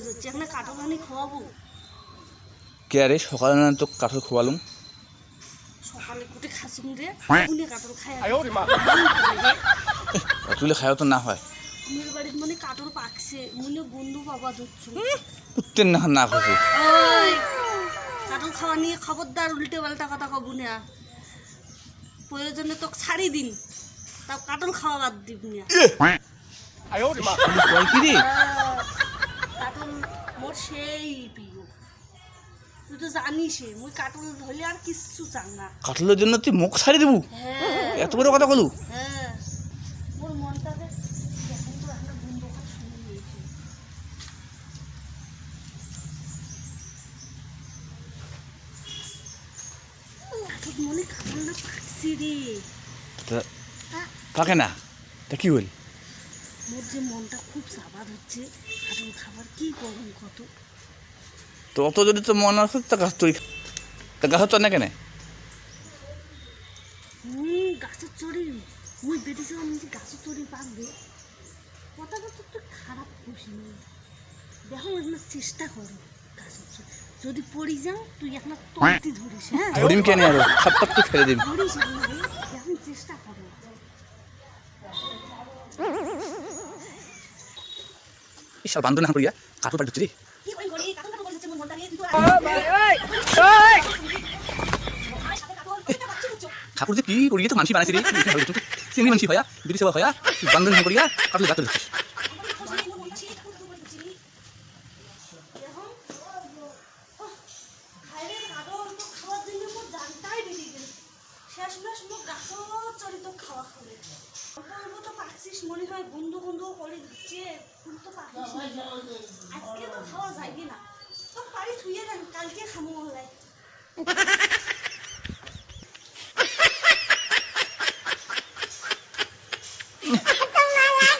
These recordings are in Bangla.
যাচ্ছে এখন কাঁঠাল আনি খাওয়াবো। কে আরে সকালে না তো কাঁঠাল খোয়ালুম সকালে কুটে খাসুম রে উনি কাঁঠাল খায় তুলে খায়ও তো না হয় আমার বাড়ির মানে কাঁঠাল পাকছে মনে বন্ধু বাবা ধরছো উত্তের না না খুশি কাঁঠাল খাওয়া নিয়ে খবরদার উল্টে পাল্টা কথা কব না প্রয়োজনে তো ছাড়ি দিন তাও কাঁঠাল খাওয়া বাদ দিব না কাঁঠাল মোর সেই প্রিয় তুই তো জানিস মুই কাঁঠাল ধরলে আর কিচ্ছু চাং না কাঁঠালের জন্য তুই মুখ ছাড়ি দেবু এত বড় কথা বলু হ্যাঁ মোর মনটাকে দেখেন তো একটা বন্ধু কথা শুনে নিয়েছে কাঁঠাল মনে কাঁঠালটা পাকছি রে পাকে না তা কি বলি মোর যে মনটা খুব সাবাদ হচ্ছে কাঁঠাল খাবার কি করুন কত তো অত যদি তো মন আছে তা গাছ তুই তা গাছ তো না কেন গাছের চড়ি মুই বেটিছিলাম যে গাছের চড়ি পাকবে কথাটা তো একটু খারাপ খুশি দেখো এখন চেষ্টা করো গাছের চড়ি যদি পড়ি যাও তুই এখন তলতি ধরিস হ্যাঁ ধরিম কেন আর সব তো ফেলে দিবি ধরিস এখন চেষ্টা করো সব বান্ধব না করিয়া কাঠল পাড়ি রে কি কই গড়ি কাটন কাটন বলছে মোর মনটা নিয়ে তুই ঠাকুর যে কি করিয়ে তো মানসি বানাইছি রে চিংড়ি মানসি হয়া বিড়ি সেবা হয়া বান্ধব না করিয়া কাঠল গাছ ধরছিস মনে হয় বন্ধু বন্ধু করে দিচ্ছে ফুল তো পাখিস আজকে তো খাওয়া যায়নি না সব পারি থুয়ে যান কালকে খামো হলাই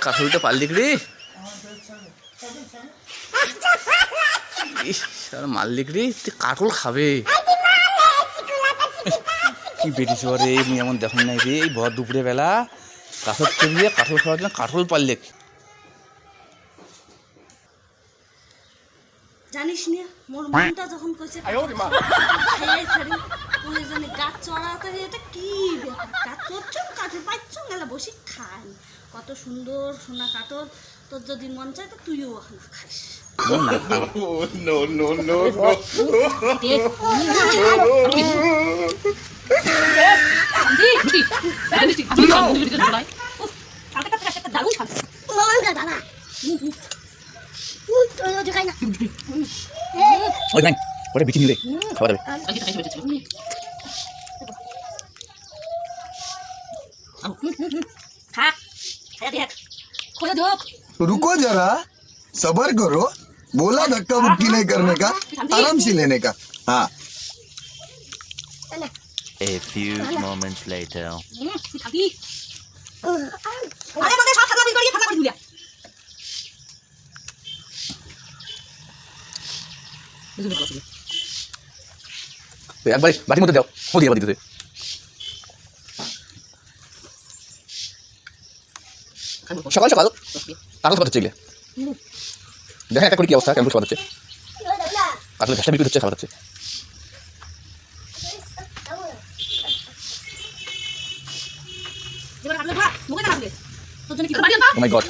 কাঠলটা পারলি রে মারলিক রে তুই কাঠল খাবে কি বেটিস রে মুই এমন দেখুন নাই রে এই ভর দুপুরে বেলা কাঠল চড়িয়ে কাঠল খাওয়ার জন্য কাঠল পারলে জানিস না মোর মনটা যখন কইছে খাইয়াই ছাড়ি ওই জন্য গাছ চড়াতে এটা কি ব্যাপার গাছ চড়ছ কাঠল পাচ্ছ মেলা বসে খাই কত সুন্দর সোনা কাঠল তোর যদি মন চায় তো তুইও এখন খাইস No, no, no, no. ওই ভাই ওটা বিক্রি নিলে খাওয়া যাবে रुको जरा सबर करो बोला धक्का मुक्की नहीं करने का आराम से लेने का हाँ A few moments later. একবার বাটির মধ্যে দাও ও দিয়ে বাড়ি দিতে সকাল সকাল কাঠল খাওয়া হচ্ছে এগুলো দেখেন একটা করে কি অবস্থা কেমন খাওয়া হচ্ছে কাঠলের ঘাসটা বিক্রি হচ্ছে খাওয়া হচ্ছে Oh my God.